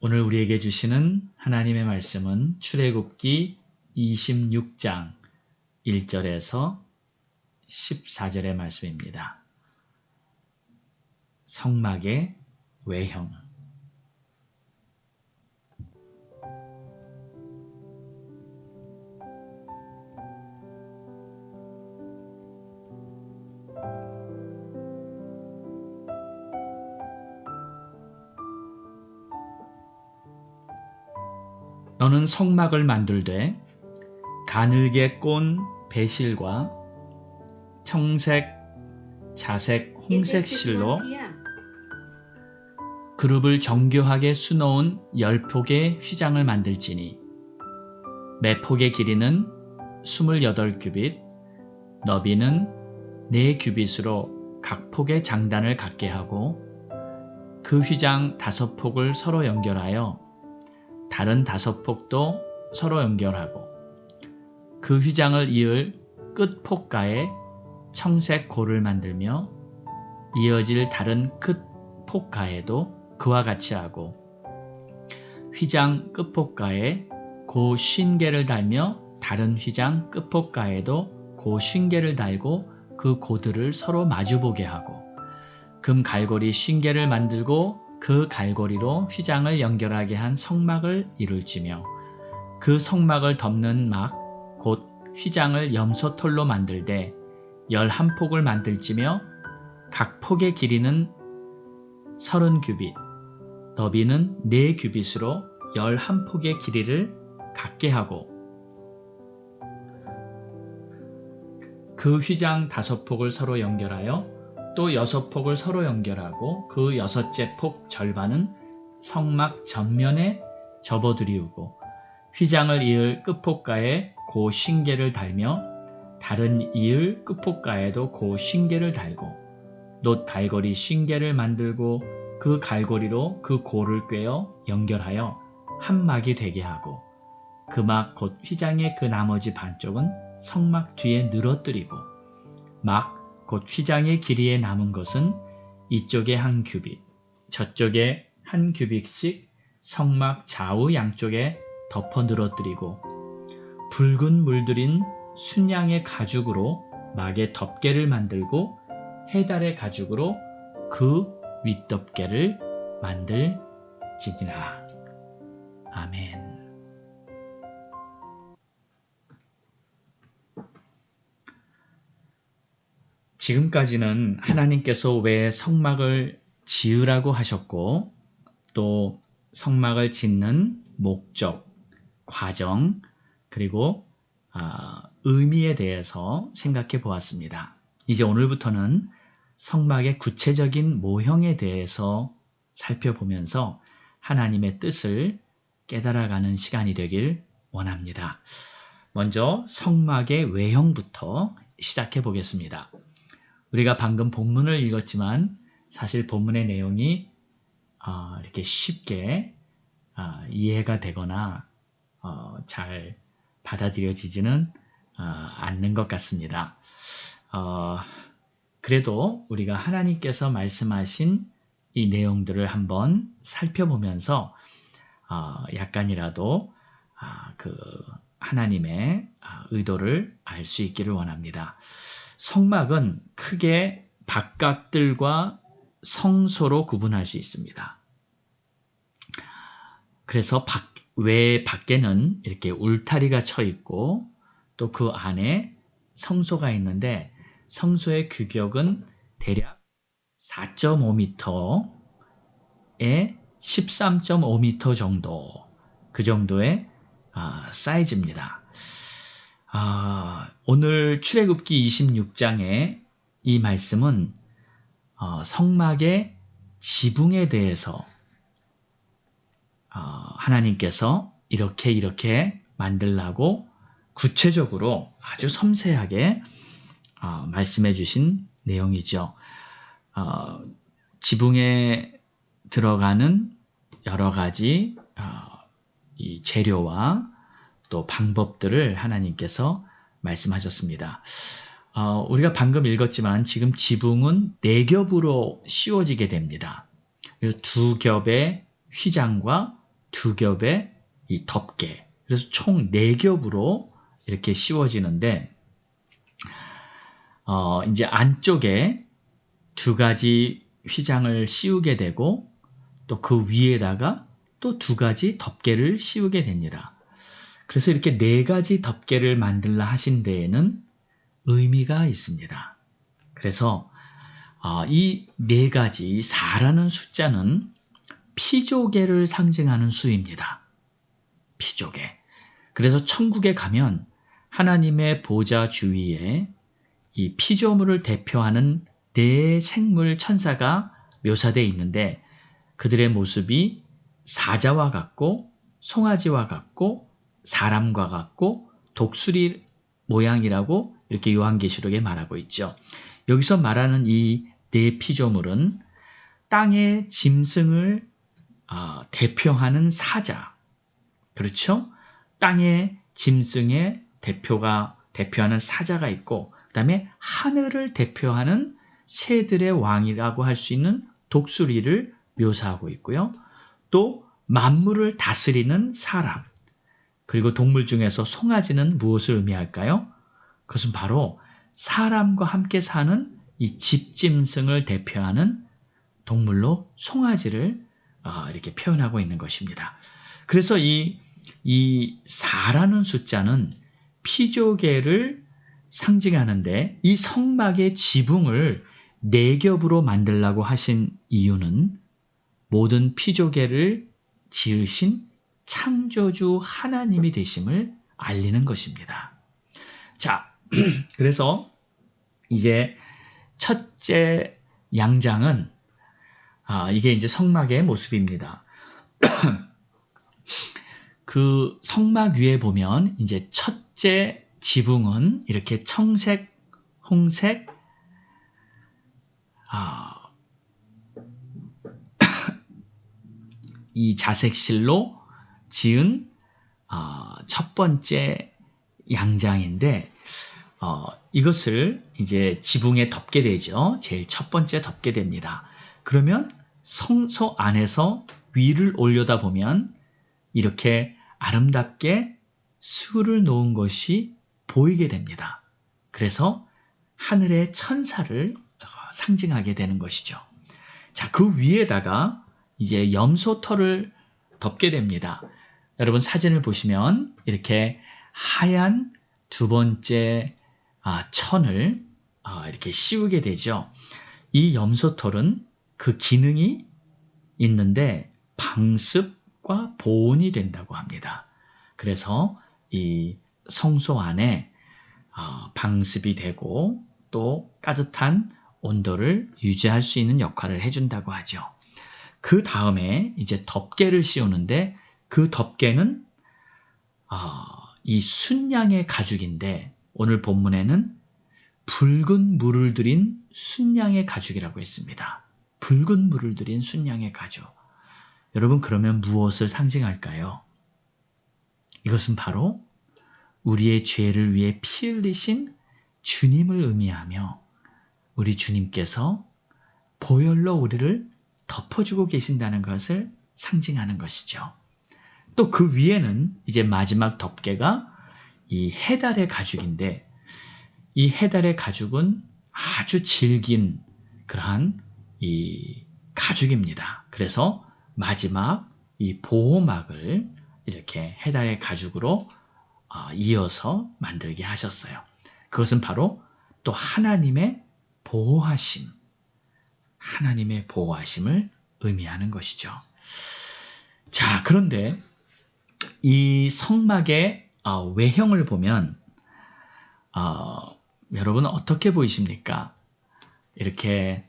오늘 우리에게 주시는 하나님의 말씀은 출애굽기 26장 1절에서 14절의 말씀입니다. 성막의 외형. 너는 성막을 만들되 가늘게 꼰 배실과 청색, 자색, 홍색 실로 그룹을 정교하게 수놓은 10폭의 휘장을 만들지니 매 폭의 길이는 28규빗, 너비는 4규빗으로 각 폭의 장단을 갖게 하고 그 휘장 5폭을 서로 연결하여 다른 5폭도 서로 연결하고 그 휘장을 이을 끝 폭가에 청색 고를 만들며 이어질 다른 끝 폭가에도 그와 같이 하고 휘장 끝 폭가에 고 50개를 달며 다른 휘장 끝 폭가에도 고 50개를 달고 그 고들을 서로 마주보게 하고 금 갈고리 50개를 만들고 그 갈고리로 휘장을 연결하게 한 성막을 이룰지며 그 성막을 덮는 막 곧 휘장을 염소털로 만들되 11폭을 만들지며 각 폭의 길이는 30규빗, 너비는 4규빗으로 11폭의 길이를 갖게 하고 그 휘장 5폭을 서로 연결하여 또 6폭을 서로 연결하고 그 6째 폭 절반은 성막 전면에 접어들이우고 휘장을 이을 끝폭가에 고 50개를 달며 다른 이을 끝폭가에도 고 50개를 달고 놋 갈고리 50개를 만들고 그 갈고리로 그 고를 꿰어 연결하여 한 막이 되게 하고 그 막 곧 휘장의 그 나머지 반쪽은 성막 뒤에 늘어뜨리고 막 곧 휘장의 길이에 남은 것은 이쪽에 1규빗, 저쪽에 1규빗씩 성막 좌우 양쪽에 덮어 늘어뜨리고 붉은 물들인 순양의 가죽으로 막의 덮개를 만들고 해달의 가죽으로 그 윗덮개를 만들지니라. 아멘. 지금까지는 하나님께서 왜 성막을 지으라고 하셨고 또 성막을 짓는 목적, 과정, 그리고 의미에 대해서 생각해 보았습니다. 이제 오늘부터는 성막의 구체적인 모형에 대해서 살펴보면서 하나님의 뜻을 깨달아가는 시간이 되길 원합니다. 먼저 성막의 외형부터 시작해 보겠습니다. 우리가 방금 본문을 읽었지만 사실 본문의 내용이 이렇게 쉽게 이해가 되거나 잘 받아들여지지는 않는 것 같습니다. 그래도 우리가 하나님께서 말씀하신 이 내용들을 한번 살펴보면서 약간이라도 그 하나님의 의도를 알 수 있기를 원합니다. 성막은 크게 바깥들과 성소로 구분할 수 있습니다. 그래서 외 밖에는 이렇게 울타리가 쳐 있고 또 그 안에 성소가 있는데 성소의 규격은 대략 4.5m에 13.5m 정도, 그 정도의 사이즈입니다. 오늘 출애굽기 26장의 이 말씀은 성막의 지붕에 대해서 하나님께서 이렇게 만들라고 구체적으로 아주 섬세하게 말씀해 주신 내용이죠. 지붕에 들어가는 여러 가지 이 재료와 또 방법들을 하나님께서 말씀하셨습니다. 우리가 방금 읽었지만 지금 지붕은 4겹으로 씌워지게 됩니다. 그래서 2겹의 휘장과 두 겹의 이 덮개. 그래서 총 4겹으로 이렇게 씌워지는데, 이제 안쪽에 2가지 휘장을 씌우게 되고, 또 그 위에다가 또 2가지 덮개를 씌우게 됩니다. 그래서 이렇게 4가지 덮개를 만들라 하신 데에는 의미가 있습니다. 그래서 이 4가지 4라는 숫자는 피조개를 상징하는 수입니다. 피조개. 그래서 천국에 가면 하나님의 보좌 주위에 이 피조물을 대표하는 4 생물 천사가 묘사되어 있는데, 그들의 모습이 사자와 같고 송아지와 같고 사람과 같고 독수리 모양이라고 이렇게 요한계시록에 말하고 있죠. 여기서 말하는 이 4 피조물은 땅의 짐승을 대표하는 사자. 그렇죠? 땅의 짐승의 대표하는 사자가 있고, 그 다음에 하늘을 대표하는 새들의 왕이라고 할 수 있는 독수리를 묘사하고 있고요. 또 만물을 다스리는 사람, 그리고 동물 중에서 송아지는 무엇을 의미할까요? 그것은 바로 사람과 함께 사는 이 집짐승을 대표하는 동물로 송아지를 이렇게 표현하고 있는 것입니다. 그래서 이 4라는 숫자는 피조개를 상징하는데, 이 성막의 지붕을 4겹으로 만들라고 하신 이유는 모든 피조개를 지으신 창조주 하나님이 되심을 알리는 것입니다. 자, 그래서 이제 첫째 양장은 이게 이제 성막의 모습입니다. 그 성막 위에 보면 이제 첫째 지붕은 이렇게 청색, 홍색, 이 자색실로 지은 첫 번째 양장인데, 이것을 이제 지붕에 덮게 되죠. 제일 첫 번째 덮게 됩니다. 그러면 성소 안에서 위를 올려다 보면 이렇게 아름답게 수를 놓은 것이 보이게 됩니다. 그래서 하늘의 천사를 상징하게 되는 것이죠. 자, 그 위에다가 이제 염소털을 덮게 됩니다. 여러분 사진을 보시면 이렇게 하얀 2번째 천을 이렇게 씌우게 되죠. 이 염소털은 그 기능이 있는데 방습과 보온이 된다고 합니다. 그래서 이 성소 안에 방습이 되고 또 따뜻한 온도를 유지할 수 있는 역할을 해준다고 하죠. 그 다음에 이제 덮개를 씌우는데, 그 덮개는 이 순양의 가죽인데, 오늘 본문에는 붉은 물을 들인 순양의 가죽이라고 했습니다. 붉은 물을 들인 순양의 가죽. 여러분, 그러면 무엇을 상징할까요? 이것은 바로 우리의 죄를 위해 피 흘리신 주님을 의미하며, 우리 주님께서 보혈로 우리를 덮어주고 계신다는 것을 상징하는 것이죠. 또 그 위에는 이제 마지막 덮개가 이 해달의 가죽인데, 이 해달의 가죽은 아주 질긴 그러한 이 가죽입니다. 그래서 마지막 이 보호막을 이렇게 해달의 가죽으로 이어서 만들게 하셨어요. 그것은 바로 또 하나님의 보호하심을 의미하는 것이죠. 자, 그런데 이 성막의 외형을 보면 여러분 어떻게 보이십니까? 이렇게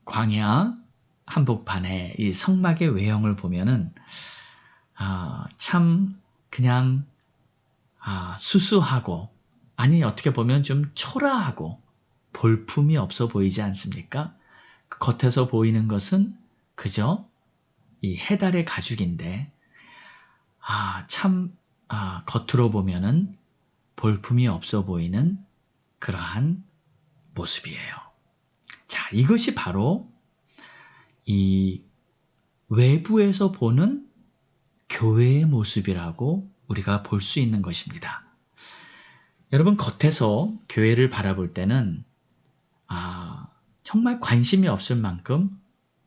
광야 한복판에 이 성막의 외형을 보면은 참 그냥 수수하고, 아니 어떻게 보면 좀 초라하고 볼품이 없어 보이지 않습니까? 그 겉에서 보이는 것은 그저 이 해달의 가죽인데 참 겉으로 보면은 볼품이 없어 보이는 그러한 모습이에요. 자, 이것이 바로 이 외부에서 보는 교회의 모습이라고 우리가 볼 수 있는 것입니다. 여러분, 겉에서 교회를 바라볼 때는 정말 관심이 없을 만큼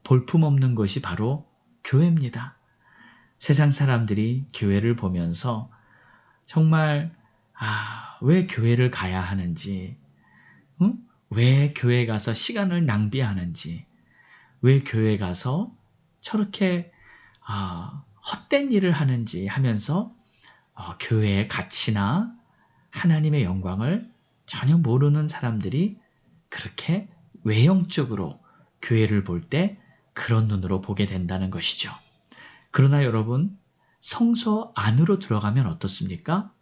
볼품없는 것이 바로 교회입니다. 세상 사람들이 교회를 보면서 정말 왜 교회를 가야 하는지, 왜 교회 가서 시간을 낭비하는지, 왜 교회 가서 저렇게 헛된 일을 하는지 하면서 교회의 가치나 하나님의 영광을 전혀 모르는 사람들이 그렇게 외형적으로 교회를 볼 때 그런 눈으로 보게 된다는 것이죠. 그러나 여러분, 성소 안으로 들어가면 어떻습니까?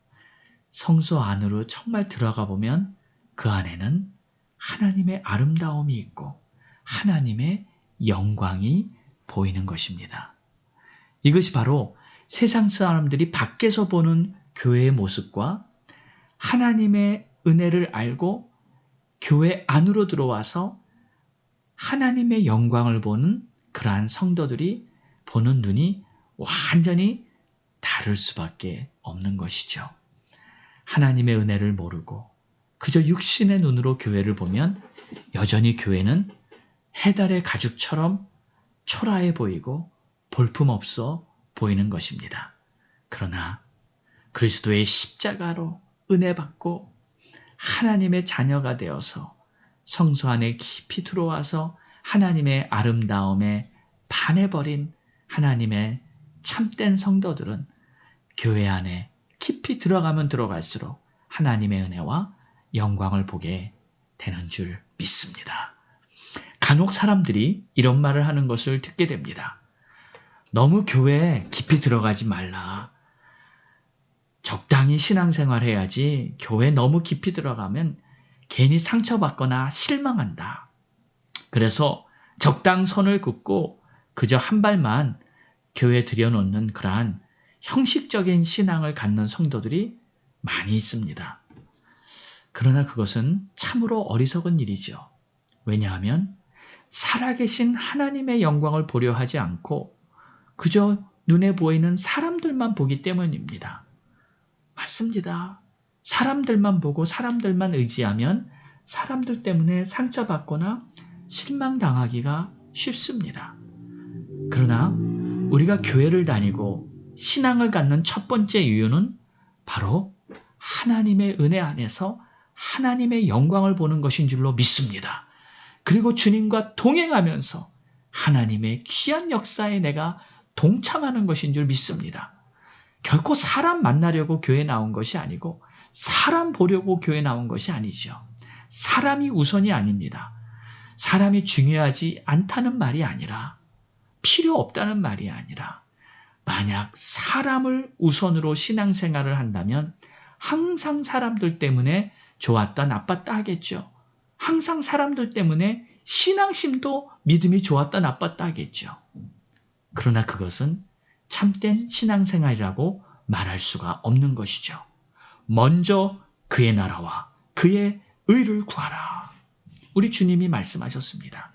성소 안으로 정말 들어가 보면 그 안에는 하나님의 아름다움이 있고 하나님의 영광이 보이는 것입니다. 이것이 바로 세상 사람들이 밖에서 보는 교회의 모습과 하나님의 은혜를 알고 교회 안으로 들어와서 하나님의 영광을 보는 그러한 성도들이 보는 눈이 완전히 다를 수밖에 없는 것이죠. 하나님의 은혜를 모르고 그저 육신의 눈으로 교회를 보면 여전히 교회는 해달의 가죽처럼 초라해 보이고 볼품없어 보이는 것입니다. 그러나 그리스도의 십자가로 은혜 받고 하나님의 자녀가 되어서 성소 안에 깊이 들어와서 하나님의 아름다움에 반해버린 하나님의 참된 성도들은 교회 안에 깊이 들어가면 들어갈수록 하나님의 은혜와 영광을 보게 되는 줄 믿습니다. 간혹 사람들이 이런 말을 하는 것을 듣게 됩니다. 너무 교회에 깊이 들어가지 말라. 적당히 신앙생활 해야지 교회 너무 깊이 들어가면 괜히 상처받거나 실망한다. 그래서 적당선을 긋고 그저 한 발만 교회에 들여놓는 그러한 형식적인 신앙을 갖는 성도들이 많이 있습니다. 그러나 그것은 참으로 어리석은 일이죠. 왜냐하면 살아계신 하나님의 영광을 보려 하지 않고 그저 눈에 보이는 사람들만 보기 때문입니다. 맞습니다. 사람들만 보고 사람들만 의지하면 사람들 때문에 상처받거나 실망당하기가 쉽습니다. 그러나 우리가 교회를 다니고 신앙을 갖는 첫 번째 이유는 바로 하나님의 은혜 안에서 하나님의 영광을 보는 것인 줄로 믿습니다. 그리고 주님과 동행하면서 하나님의 귀한 역사에 내가 동참하는 것인 줄 믿습니다. 결코 사람 만나려고 교회 나온 것이 아니고 사람 보려고 교회 나온 것이 아니죠. 사람이 우선이 아닙니다. 사람이 중요하지 않다는 말이 아니라 필요 없다는 말이 아니라 만약 사람을 우선으로 신앙생활을 한다면 항상 사람들 때문에 좋았다 나빴다 하겠죠. 항상 사람들 때문에 신앙심도 믿음이 좋았다 나빴다 하겠죠. 그러나 그것은 참된 신앙생활이라고 말할 수가 없는 것이죠. 먼저 그의 나라와 그의 의를 구하라. 우리 주님이 말씀하셨습니다.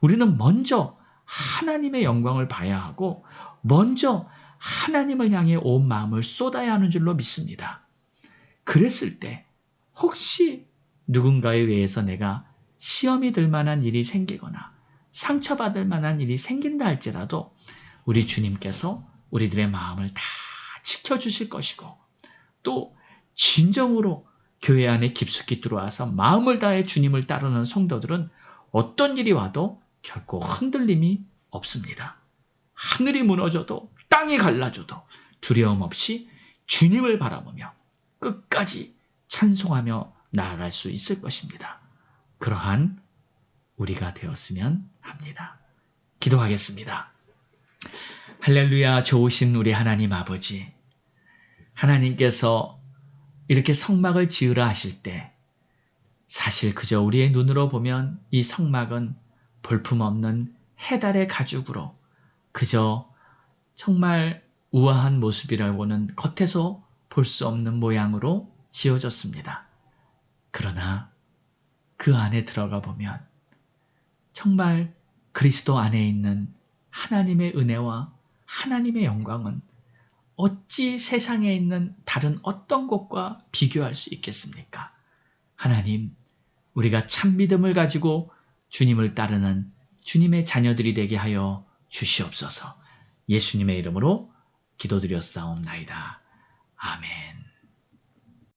우리는 먼저 하나님의 영광을 봐야 하고 먼저 하나님을 향해 온 마음을 쏟아야 하는 줄로 믿습니다. 그랬을 때 혹시 누군가에 의해서 내가 시험이 들 만한 일이 생기거나 상처받을 만한 일이 생긴다 할지라도 우리 주님께서 우리들의 마음을 다 지켜주실 것이고 또 진정으로 교회 안에 깊숙이 들어와서 마음을 다해 주님을 따르는 성도들은 어떤 일이 와도 결코 흔들림이 없습니다. 하늘이 무너져도 땅이 갈라져도 두려움 없이 주님을 바라보며 끝까지 찬송하며 나아갈 수 있을 것입니다. 그러한 우리가 되었으면 합니다. 기도하겠습니다. 할렐루야, 좋으신 우리 하나님 아버지, 하나님께서 이렇게 성막을 지으라 하실 때 사실 그저 우리의 눈으로 보면 이 성막은 볼품없는 해달의 가죽으로 그저 정말 우아한 모습이라고는 겉에서 볼 수 없는 모양으로 지어졌습니다. 그러나 그 안에 들어가 보면 정말 그리스도 안에 있는 하나님의 은혜와 하나님의 영광은 어찌 세상에 있는 다른 어떤 것과 비교할 수 있겠습니까? 하나님, 우리가 참 믿음을 가지고 주님을 따르는 주님의 자녀들이 되게 하여 주시옵소서. 예수님의 이름으로 기도드렸사옵나이다. 아멘.